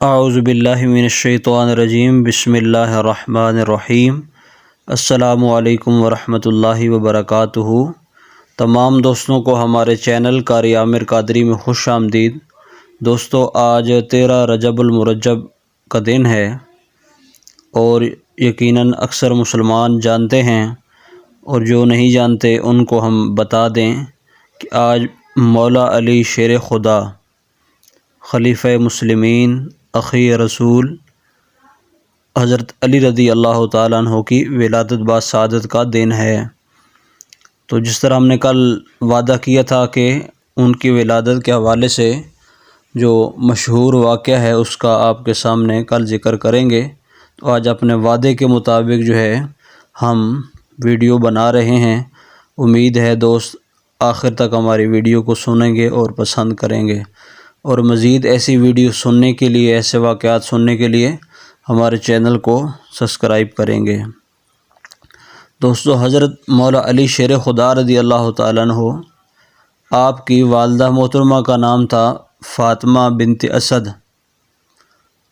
اعوذ باللہ من الشیطان الرجیم بسم اللہ الرحمن الرحیم۔ السلام علیکم ورحمۃ اللہ وبرکاتہ۔ تمام دوستوں کو ہمارے چینل قاری عامر قادری میں خوش آمدید۔ دوستو، آج 13 رجب المرجب کا دن ہے اور یقیناً اکثر مسلمان جانتے ہیں، اور جو نہیں جانتے ان کو ہم بتا دیں کہ آج مولا علی شیر خدا، خلیفہ مسلمین، اخی رسول حضرت علی رضی اللہ تعالیٰ عنہ کی ولادت باسعادت کا دن ہے۔ تو جس طرح ہم نے کل وعدہ کیا تھا کہ ان کی ولادت کے حوالے سے جو مشہور واقعہ ہے اس کا آپ کے سامنے کل ذکر کریں گے، تو آج اپنے وعدے کے مطابق جو ہے ہم ویڈیو بنا رہے ہیں۔ امید ہے دوست آخر تک ہماری ویڈیو کو سنیں گے اور پسند کریں گے، اور مزید ایسی ویڈیو سننے کے لیے، ایسے واقعات سننے کے لیے ہمارے چینل کو سبسکرائب کریں گے۔ دوستو، حضرت مولا علی شیر خدا رضی اللہ تعالیٰ عنہ، آپ کی والدہ محترمہ کا نام تھا فاطمہ بنت اسد۔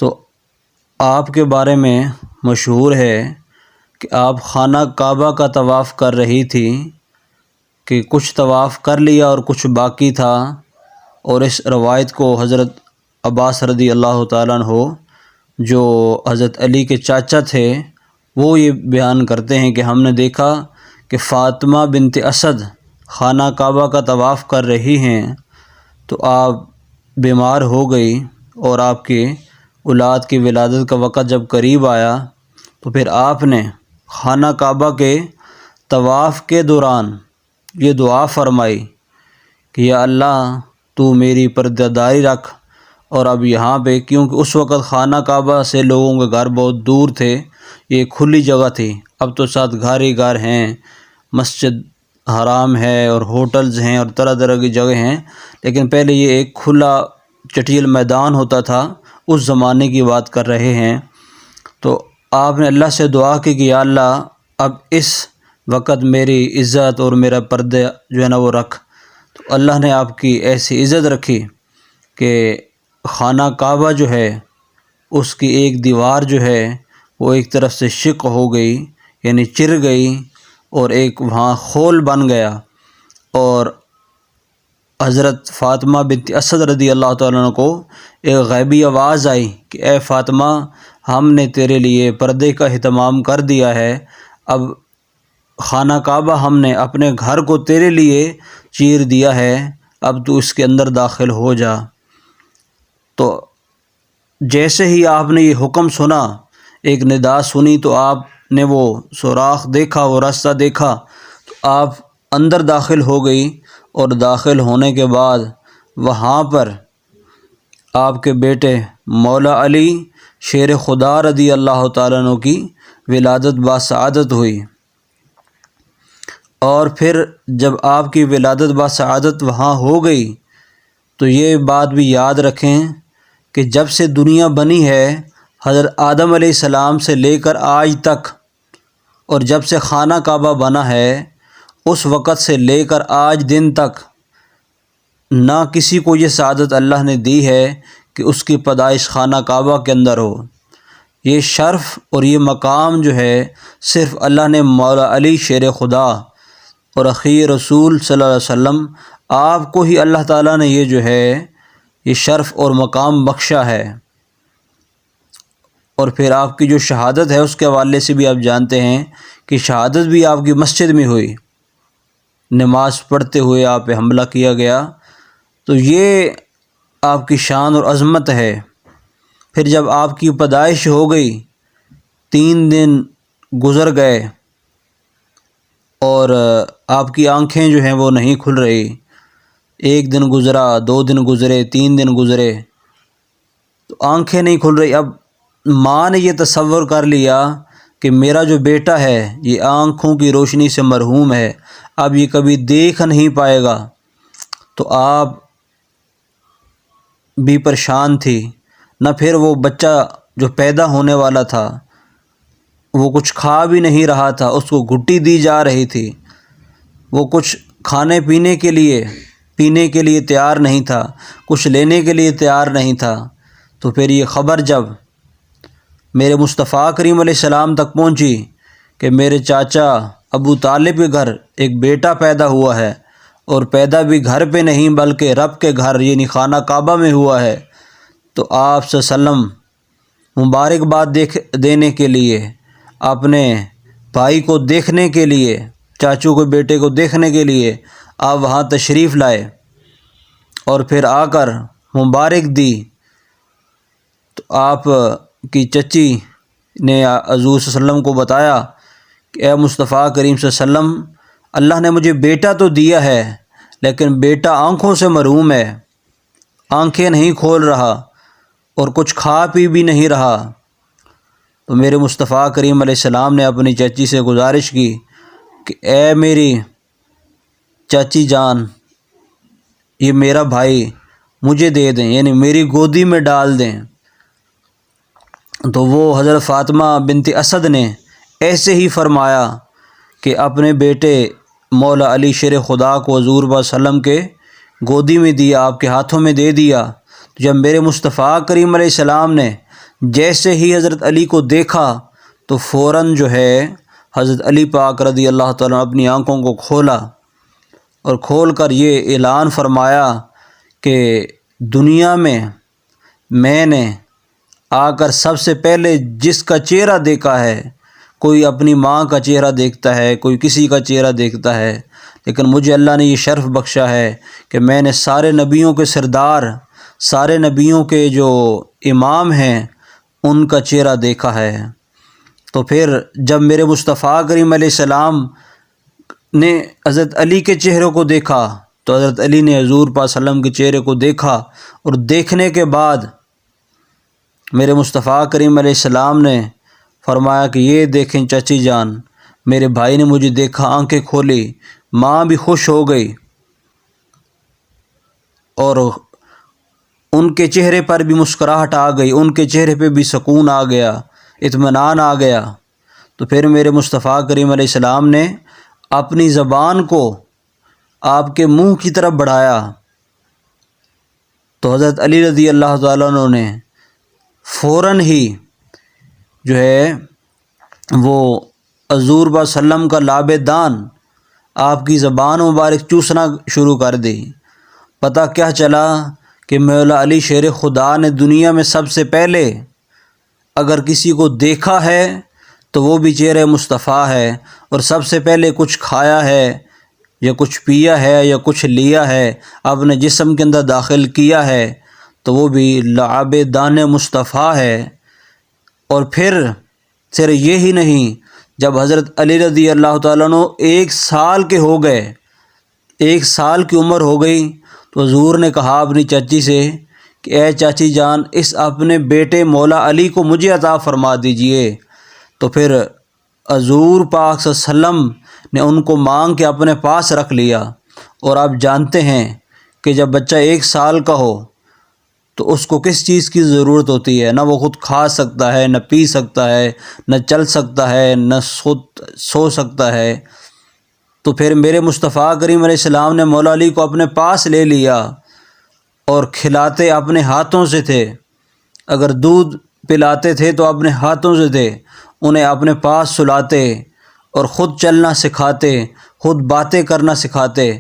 تو آپ کے بارے میں مشہور ہے کہ آپ خانہ کعبہ کا طواف کر رہی تھی کہ کچھ طواف کر لیا اور کچھ باقی تھا، اور اس روایت کو حضرت عباس رضی اللہ تعالیٰ عنہ جو حضرت علی کے چاچا تھے وہ یہ بیان کرتے ہیں کہ ہم نے دیکھا کہ فاطمہ بنت اسد خانہ کعبہ کا طواف کر رہی ہیں، تو آپ بیمار ہو گئی، اور آپ کے اولاد کی ولادت کا وقت جب قریب آیا تو پھر آپ نے خانہ کعبہ کے طواف کے دوران یہ دعا فرمائی کہ یا اللہ تو میری پردہ رکھ۔ اور اب یہاں پہ کیونکہ اس وقت خانہ کعبہ سے لوگوں کے گھر بہت دور تھے، یہ کھلی جگہ تھی، اب تو ساتھ گھر ہی گھر ہیں، مسجد حرام ہے اور ہوٹلز ہیں اور طرح طرح کی جگہ ہیں، لیکن پہلے یہ ایک کھلا چٹیل میدان ہوتا تھا، اس زمانے کی بات کر رہے ہیں۔ تو آپ نے اللہ سے دعا کی کہ یا اللہ اب اس وقت میری عزت اور میرا پردہ جو ہے نا وہ رکھ۔ تو اللہ نے آپ کی ایسی عزت رکھی کہ خانہ کعبہ جو ہے اس کی ایک دیوار جو ہے وہ ایک طرف سے شق ہو گئی، یعنی چر گئی، اور ایک وہاں خول بن گیا، اور حضرت فاطمہ بنت اسد رضی اللہ تعالیٰ عنہ کو ایک غیبی آواز آئی کہ اے فاطمہ، ہم نے تیرے لیے پردے کا اہتمام کر دیا ہے، اب خانہ کعبہ ہم نے اپنے گھر کو تیرے لیے چیر دیا ہے، اب تو اس کے اندر داخل ہو جا۔ تو جیسے ہی آپ نے یہ حکم سنا، ایک ندا سنی، تو آپ نے وہ سوراخ دیکھا، وہ راستہ دیکھا، تو آپ اندر داخل ہو گئی، اور داخل ہونے کے بعد وہاں پر آپ کے بیٹے مولا علی شیر خدا رضی اللہ تعالیٰ عنہ کی ولادت باسعادت ہوئی۔ اور پھر جب آپ کی ولادت باسعادت وہاں ہو گئی تو یہ بات بھی یاد رکھیں کہ جب سے دنیا بنی ہے، حضرت آدم علیہ السلام سے لے کر آج تک، اور جب سے خانہ کعبہ بنا ہے اس وقت سے لے کر آج دن تک، نہ کسی کو یہ سعادت اللہ نے دی ہے کہ اس کی پیدائش خانہ کعبہ کے اندر ہو۔ یہ شرف اور یہ مقام جو ہے صرف اللہ نے مولا علی شیر خدا اور اخی رسول صلی اللہ علیہ وسلم آپ کو ہی اللہ تعالیٰ نے یہ جو ہے یہ شرف اور مقام بخشا ہے۔ اور پھر آپ کی جو شہادت ہے اس کے حوالے سے بھی آپ جانتے ہیں کہ شہادت بھی آپ کی مسجد میں ہوئی، نماز پڑھتے ہوئے آپ پہ حملہ کیا گیا، تو یہ آپ کی شان اور عظمت ہے۔ پھر جب آپ کی پیدائش ہو گئی، 3 دن گزر گئے اور آپ کی آنکھیں جو ہیں وہ نہیں کھل رہی، 1 دن گزرا، 2 دن گزرے، 3 دن گزرے، تو آنکھیں نہیں کھل رہی۔ اب ماں نے یہ تصور کر لیا کہ میرا جو بیٹا ہے یہ آنکھوں کی روشنی سے محروم ہے، اب یہ کبھی دیکھ نہیں پائے گا۔ تو آپ بھی پریشان تھی، نہ پھر وہ بچہ جو پیدا ہونے والا تھا وہ کچھ کھا بھی نہیں رہا تھا، اس کو گھٹی دی جا رہی تھی، وہ کچھ کھانے پینے کے لیے تیار نہیں تھا، کچھ لینے کے لیے تیار نہیں تھا۔ تو پھر یہ خبر جب میرے مصطفیٰ کریم علیہ السلام تک پہنچی کہ میرے چاچا ابو طالب کے گھر ایک بیٹا پیدا ہوا ہے، اور پیدا بھی گھر پہ نہیں بلکہ رب کے گھر یعنی خانہ کعبہ میں ہوا ہے، تو آپ صلی اللہ علیہ وسلم مبارکباد دینے کے لیے، اپنے بھائی کو دیکھنے کے لیے، چاچو کے بیٹے کو دیکھنے کے لیے آپ وہاں تشریف لائے، اور پھر آ کر مبارک دی۔ تو آپ کی چچی نے حضور صلی اللہ علیہ وسلم کو بتایا کہ اے مصطفیٰ کریم صلی اللہ علیہ وسلم، اللہ نے مجھے بیٹا تو دیا ہے لیکن بیٹا آنکھوں سے محروم ہے، آنکھیں نہیں کھول رہا اور کچھ کھا پی بھی نہیں رہا۔ تو میرے مصطفیٰ کریم علیہ السلام نے اپنی چچی سے گزارش کی کہ اے میری چاچی جان، یہ میرا بھائی مجھے دے دیں، یعنی میری گودی میں ڈال دیں۔ تو وہ حضرت فاطمہ بنت اسد نے ایسے ہی فرمایا کہ اپنے بیٹے مولا علی شیر خدا کو حضور صلی اللہ علیہ وسلم کے گودی میں دیا، آپ کے ہاتھوں میں دے دیا۔ جب میرے مصطفیٰ کریم علیہ السلام نے جیسے ہی حضرت علی کو دیکھا تو فوراً جو ہے حضرت علی پاک رضی اللہ تعالیٰ اپنی آنکھوں کو کھولا، اور کھول کر یہ اعلان فرمایا کہ دنیا میں نے آ کر سب سے پہلے جس کا چہرہ دیکھا ہے، کوئی اپنی ماں کا چہرہ دیکھتا ہے، کوئی کسی کا چہرہ دیکھتا ہے، لیکن مجھے اللہ نے یہ شرف بخشا ہے کہ میں نے سارے نبیوں کے سردار، سارے نبیوں کے جو امام ہیں، ان کا چہرہ دیکھا ہے۔ تو پھر جب میرے مصطفیٰ کریم علیہ السلام نے حضرت علی کے چہرے کو دیکھا تو حضرت علی نے حضور پاک صلی اللہ علیہ وسلم کے چہرے کو دیکھا، اور دیکھنے کے بعد میرے مصطفیٰ کریم علیہ السلام نے فرمایا کہ یہ دیکھیں چچی جان، میرے بھائی نے مجھے دیکھا، آنکھیں کھولی، ماں بھی خوش ہو گئی، اور ان کے چہرے پر بھی مسکراہٹ آ گئی، ان کے چہرے پہ بھی سکون آ گیا، اطمینان آ گیا۔ تو پھر میرے مصطفیٰ کریم علیہ السلام نے اپنی زبان کو آپ کے منہ کی طرف بڑھایا، تو حضرت علی رضی اللہ تعالیٰ عنہ نے فوراً ہی جو ہے وہ حضور صلی اللہ علیہ وسلم کا لاب دان آپ کی زبان مبارک چوسنا شروع کر دی۔ پتہ کیا چلا کہ مولا علی شیر خدا نے دنیا میں سب سے پہلے اگر کسی کو دیکھا ہے تو وہ بھی چہرہ مصطفیٰ ہے، اور سب سے پہلے کچھ کھایا ہے یا کچھ پیا ہے یا کچھ لیا ہے، اپنے جسم کے اندر داخل کیا ہے تو وہ بھی لعاب دان مصطفیٰ ہے۔ اور پھر صرف یہی نہیں، جب حضرت علی رضی اللہ تعالیٰ عنہ 1 سال کے ہو گئے، 1 سال کی عمر ہو گئی، تو حضور نے کہا اپنی چچی سے کہ اے چاچی جان، اس اپنے بیٹے مولا علی کو مجھے عطا فرما دیجئے۔ تو پھر حضور پاک صلی اللہ علیہ وسلم نے ان کو مانگ کے اپنے پاس رکھ لیا۔ اور آپ جانتے ہیں کہ جب بچہ 1 سال کا ہو تو اس کو کس چیز کی ضرورت ہوتی ہے؟ نہ وہ خود کھا سکتا ہے، نہ پی سکتا ہے، نہ چل سکتا ہے، نہ خود سو سکتا ہے۔ تو پھر میرے مصطفیٰ کریم علیہ السلام نے مولا علی کو اپنے پاس لے لیا، اور کھلاتے اپنے ہاتھوں سے تھے، اگر دودھ پلاتے تھے تو اپنے ہاتھوں سے تھے، انہیں اپنے پاس سلاتے اور خود چلنا سکھاتے، خود باتیں کرنا سکھاتے۔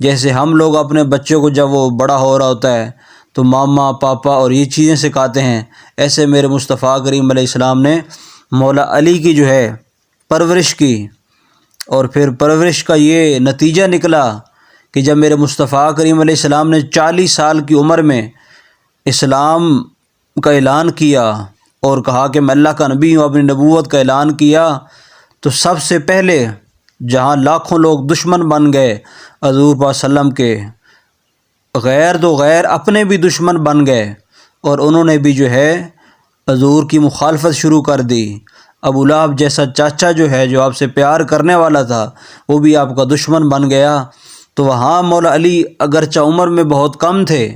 جیسے ہم لوگ اپنے بچوں کو جب وہ بڑا ہو رہا ہوتا ہے تو ماما پاپا اور یہ چیزیں سکھاتے ہیں، ایسے میرے مصطفیٰ کریم علیہ السلام نے مولا علی کی جو ہے پرورش کی۔ اور پھر پرورش کا یہ نتیجہ نکلا کہ جب میرے مصطفیٰ کریم علیہ السلام نے 40 سال کی عمر میں اسلام کا اعلان کیا اور کہا کہ میں اللہ کا نبی ہوں، اپنی نبوت کا اعلان کیا، تو سب سے پہلے جہاں لاکھوں لوگ دشمن بن گئے حضور پاک صلی اللہ علیہ وسلم کے، غیر تو غیر اپنے بھی دشمن بن گئے، اور انہوں نے بھی جو ہے حضور کی مخالفت شروع کر دی۔ ابو لہب جیسا چاچا جو ہے، جو آپ سے پیار کرنے والا تھا، وہ بھی آپ کا دشمن بن گیا۔ تو وہاں مولا علی اگرچہ عمر میں بہت کم تھے،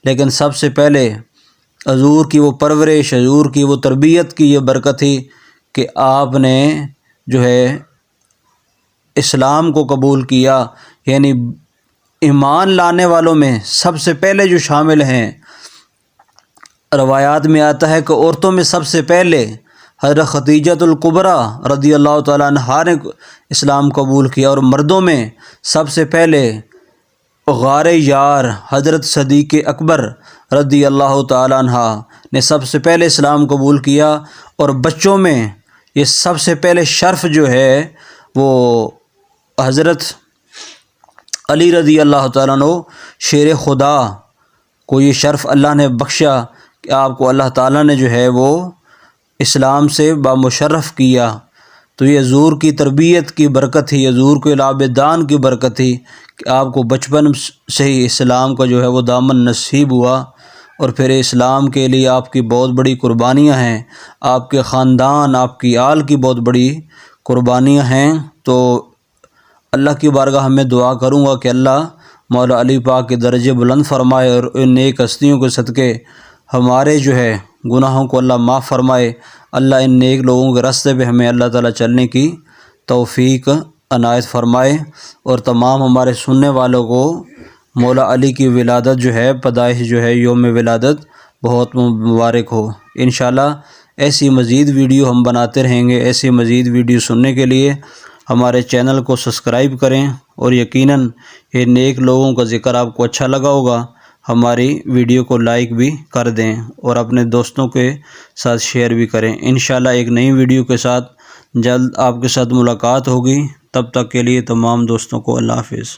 لیکن سب سے پہلے حضور کی وہ پرورش، حضور کی وہ تربیت کی یہ برکت تھی کہ آپ نے جو ہے اسلام کو قبول کیا۔ یعنی ایمان لانے والوں میں سب سے پہلے جو شامل ہیں روایات میں آتا ہے کہ عورتوں میں سب سے پہلے حضرت خدیجۃ الکبریٰ رضی اللہ تعالیٰ عنہا نے اسلام قبول کیا، اور مردوں میں سب سے پہلے غار یار حضرت صدیق اکبر رضی اللہ تعالیٰ عنہ نے سب سے پہلے اسلام قبول کیا، اور بچوں میں یہ سب سے پہلے شرف جو ہے وہ حضرت علی رضی اللہ تعالیٰ عنہ شیر خدا کو یہ شرف اللہ نے بخشا کہ آپ کو اللہ تعالیٰ نے جو ہے وہ اسلام سے بامشرف کیا۔ تو یہ حضور کی تربیت کی برکت تھی، حضور کے لابدان کی برکت تھی کہ آپ کو بچپن سے ہی اسلام کا جو ہے وہ دامن نصیب ہوا، اور پھر اسلام کے لیے آپ کی بہت بڑی قربانیاں ہیں، آپ کے خاندان، آپ کی آل کی بہت بڑی قربانیاں ہیں۔ تو اللہ کی بارگاہ میں دعا کروں گا کہ اللہ مولا علی پاک کے درجے بلند فرمائے، اور ان نیک ہستیوں کے صدقے ہمارے جو ہے گناہوں کو اللہ معاف فرمائے۔ اللہ ان نیک لوگوں کے راستے پہ ہمیں اللہ تعالیٰ چلنے کی توفیق عنایت فرمائے، اور تمام ہمارے سننے والوں کو مولا علی کی ولادت جو ہے، پیدائش جو ہے، یوم ولادت بہت مبارک ہو۔ انشاءاللہ ایسی مزید ویڈیو ہم بناتے رہیں گے۔ ایسی مزید ویڈیو سننے کے لیے ہمارے چینل کو سبسکرائب کریں، اور یقیناً یہ نیک لوگوں کا ذکر آپ کو اچھا لگا ہوگا، ہماری ویڈیو کو لائک بھی کر دیں اور اپنے دوستوں کے ساتھ شیئر بھی کریں۔ انشاءاللہ ایک نئی ویڈیو کے ساتھ جلد آپ کے ساتھ ملاقات ہوگی۔ تب تک کے لیے تمام دوستوں کو اللہ حافظ۔